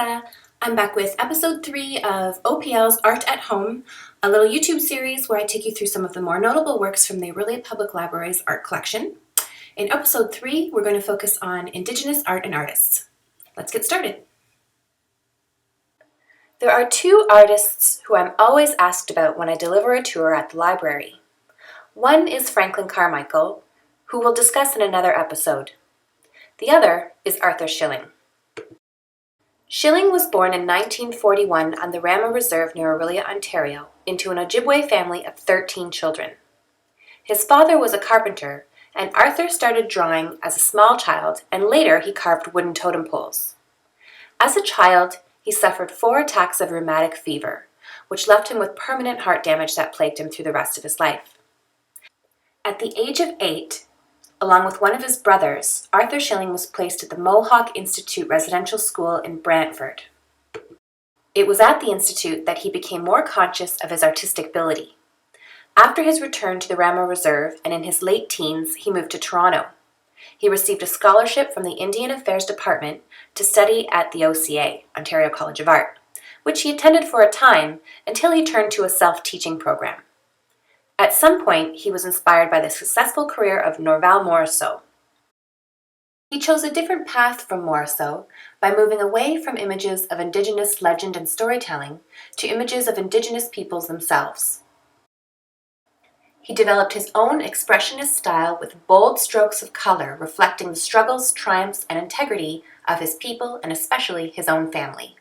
Lisa. I'm back with episode 3 of OPL's Art at Home, a little YouTube series where I take you through some of the more notable works from the Orillia Public Library's art collection. In episode 3, we're going to focus on Indigenous art and artists. Let's get started. There are two artists who I'm always asked about when I deliver a tour at the library. One is Franklin Carmichael, who we'll discuss in another episode. The other is Arthur Schilling. Schilling was born in 1941 on the Rama Reserve near Orillia, Ontario, into an Ojibwe family of 13 children. His father was a carpenter, and Arthur started drawing as a small child, and later he carved wooden totem poles. As a child, he suffered 4 attacks of rheumatic fever, which left him with permanent heart damage that plagued him through the rest of his life. At the age of 8, along with one of his brothers, Arthur Schilling was placed at the Mohawk Institute residential school in Brantford. It was at the institute that he became more conscious of his artistic ability. After his return to the Rama Reserve and in his late teens, he moved to Toronto. He received a scholarship from the Indian Affairs Department to study at the OCA, Ontario College of Art, which he attended for a time until he turned to a self-teaching program. At some point, he was inspired by the successful career of Norval Morris. He chose a different path from Morris by moving away from images of Indigenous legend and storytelling to images of Indigenous peoples themselves. He developed his own expressionist style with bold strokes of color reflecting the struggles, triumphs, and integrity of his people and especially his own family.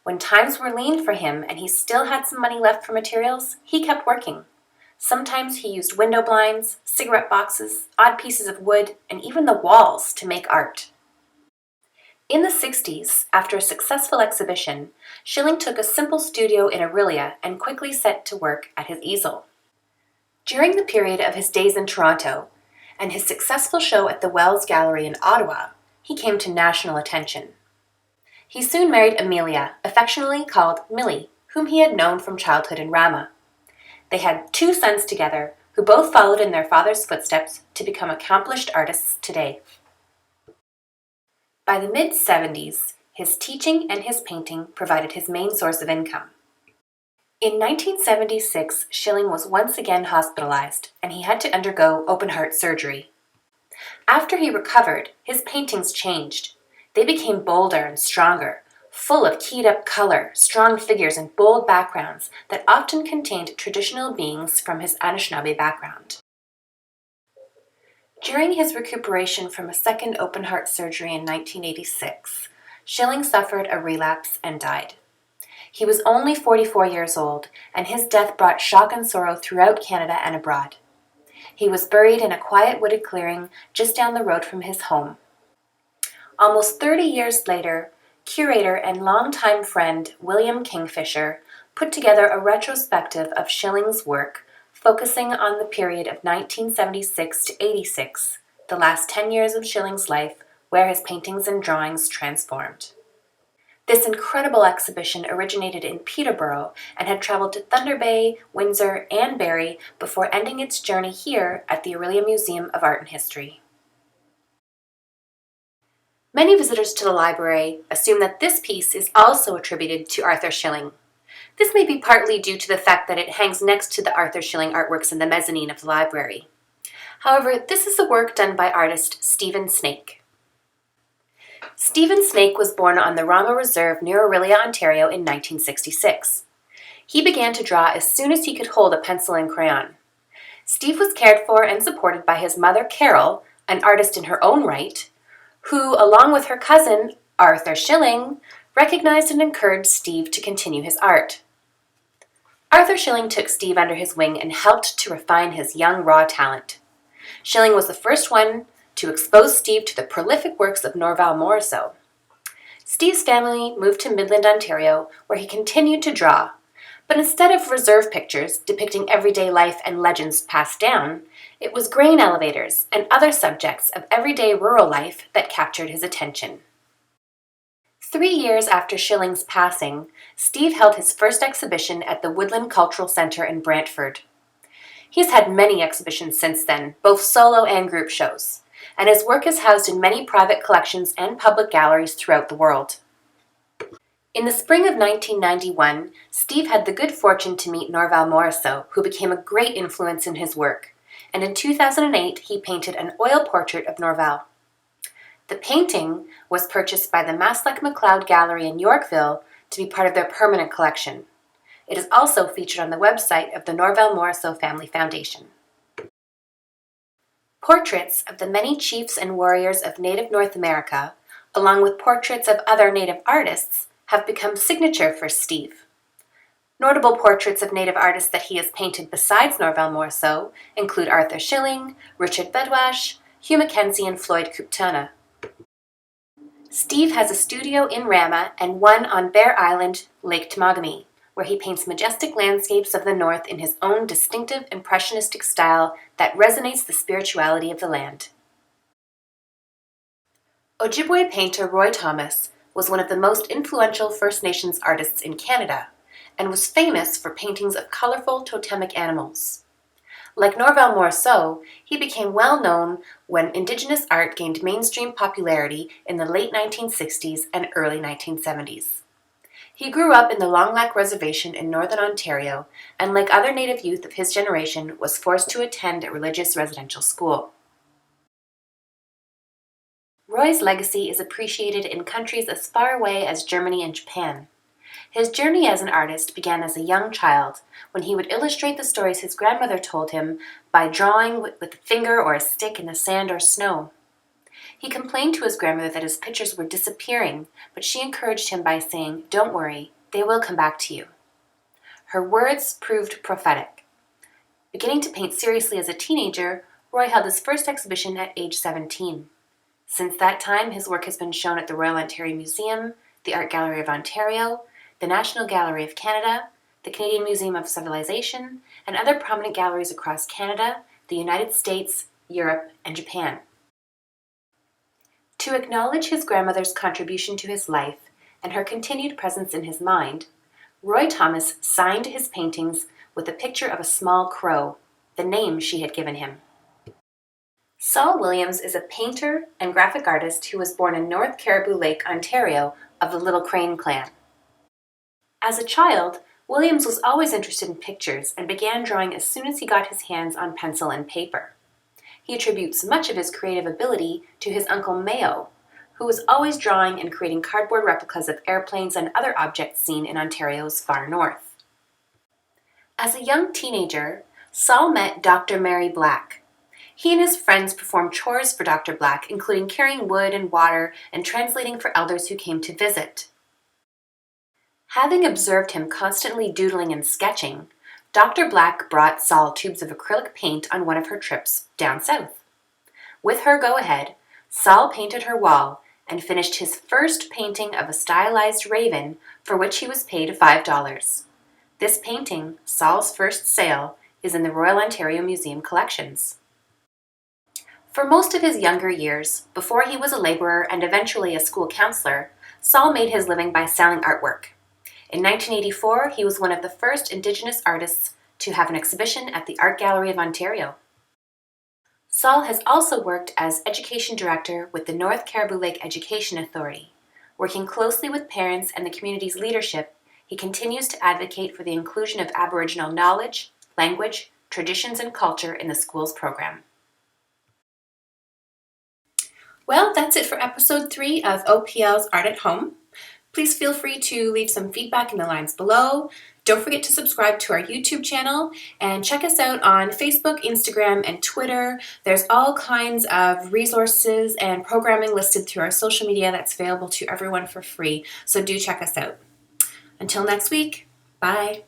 When times were lean for him and he still had some money left for materials, he kept working. Sometimes he used window blinds, cigarette boxes, odd pieces of wood, and even the walls to make art. In the 60s, after a successful exhibition, Schilling took a simple studio in Orillia and quickly set to work at his easel. During the period of his days in Toronto and his successful show at the Wells Gallery in Ottawa, he came to national attention. He soon married Amelia, affectionately called Millie, whom he had known from childhood in Rama. They had 2 sons together, who both followed in their father's footsteps to become accomplished artists today. By the mid-70s, his teaching and his painting provided his main source of income. In 1976, Schilling was once again hospitalized, and he had to undergo open-heart surgery. After he recovered, his paintings changed. They became bolder and stronger, full of keyed-up color, strong figures, and bold backgrounds that often contained traditional beings from his Anishinaabe background. During his recuperation from a second open-heart surgery in 1986, Schilling suffered a relapse and died. He was only 44 years old, and his death brought shock and sorrow throughout Canada and abroad. He was buried in a quiet wooded clearing just down the road from his home. Almost 30 years later, curator and longtime friend William Kingfisher put together a retrospective of Schilling's work, focusing on the period of 1976 to 86, the last 10 years of Schilling's life, where his paintings and drawings transformed. This incredible exhibition originated in Peterborough and had traveled to Thunder Bay, Windsor, and Barrie before ending its journey here at the Orillia Museum of Art and History. Many visitors to the library assume that this piece is also attributed to Arthur Schilling. This may be partly due to the fact that it hangs next to the Arthur Schilling artworks in the mezzanine of the library. However, this is the work done by artist Stephen Snake. Stephen Snake was born on the Rama Reserve near Orillia, Ontario in 1966. He began to draw as soon as he could hold a pencil and crayon. Steve was cared for and supported by his mother Carol, an artist in her own right, who, along with her cousin, Arthur Schilling, recognized and encouraged Steve to continue his art. Arthur Schilling took Steve under his wing and helped to refine his young, raw talent. Schilling was the first one to expose Steve to the prolific works of Norval Morris. Steve's family moved to Midland, Ontario, where he continued to draw, but instead of reserve pictures depicting everyday life and legends passed down, it was grain elevators and other subjects of everyday rural life that captured his attention. 3 years after Schilling's passing, Steve held his first exhibition at the Woodland Cultural Centre in Brantford. He's had many exhibitions since then, both solo and group shows. and his work is housed in many private collections and public galleries throughout the world. In the spring of 1991, Steve had the good fortune to meet Norval Morris, who became a great influence in his work, and in 2008 he painted an oil portrait of Norval. The painting was purchased by the Maslach MacLeod Gallery in Yorkville to be part of their permanent collection. It is also featured on the website of the Norval Morris Family Foundation. Portraits of the many chiefs and warriors of Native North America, along with portraits of other Native artists, have become signature for Steve. Notable portraits of Native artists that he has painted besides Norval Morris include Arthur Schilling, Richard Bedwash, Hugh Mackenzie, and Floyd Kuptana. Steve has a studio in Rama and one on Bear Island, Lake Temagami, where he paints majestic landscapes of the North in his own distinctive impressionistic style that resonates the spirituality of the land. Ojibwe painter Roy Thomas was one of the most influential First Nations artists in Canada and was famous for paintings of colorful totemic animals. Like Norval Morris, he became well known when Indigenous art gained mainstream popularity in the late 1960s and early 1970s. He grew up in the Long Lac Reservation in northern Ontario and, like other Native youth of his generation, was forced to attend a religious residential school. Roy's legacy is appreciated in countries as far away as Germany and Japan. His journey as an artist began as a young child, when he would illustrate the stories his grandmother told him by drawing with a finger or a stick in the sand or snow. He complained to his grandmother that his pictures were disappearing, but she encouraged him by saying, "Don't worry, they will come back to you." Her words proved prophetic. Beginning to paint seriously as a teenager, Roy held his first exhibition at age 17. Since that time, his work has been shown at the Royal Ontario Museum, the Art Gallery of Ontario, the National Gallery of Canada, the Canadian Museum of Civilization, and other prominent galleries across Canada, the United States, Europe, and Japan. To acknowledge his grandmother's contribution to his life and her continued presence in his mind, Roy Thomas signed his paintings with a picture of a small crow, the name she had given him. Saul Williams is a painter and graphic artist who was born in North Caribou Lake, Ontario, of the Little Crane clan. As a child, Williams was always interested in pictures and began drawing as soon as he got his hands on pencil and paper. He attributes much of his creative ability to his uncle Mayo, who was always drawing and creating cardboard replicas of airplanes and other objects seen in Ontario's far north. As a young teenager, Saul met Dr. Mary Black. He and his friends performed chores for Dr. Black, including carrying wood and water and translating for elders who came to visit. Having observed him constantly doodling and sketching, Dr. Black brought Saul tubes of acrylic paint on one of her trips down south. With her go-ahead, Saul painted her wall and finished his first painting of a stylized raven, for which he was paid $5. This painting, Saul's first sale, is in the Royal Ontario Museum collections. For most of his younger years, before he was a laborer and eventually a school counselor, Saul made his living by selling artwork. In 1984, he was one of the first Indigenous artists to have an exhibition at the Art Gallery of Ontario. Saul has also worked as education director with the North Caribou Lake Education Authority. Working closely with parents and the community's leadership, he continues to advocate for the inclusion of Aboriginal knowledge, language, traditions, and culture in the school's program. Well, that's it for episode 3 of OPL's Art at Home. Please feel free to leave some feedback in the lines below. Don't forget to subscribe to our YouTube channel and check us out on Facebook, Instagram, and Twitter. There's all kinds of resources and programming listed through our social media that's available to everyone for free, so do check us out. Until next week, bye.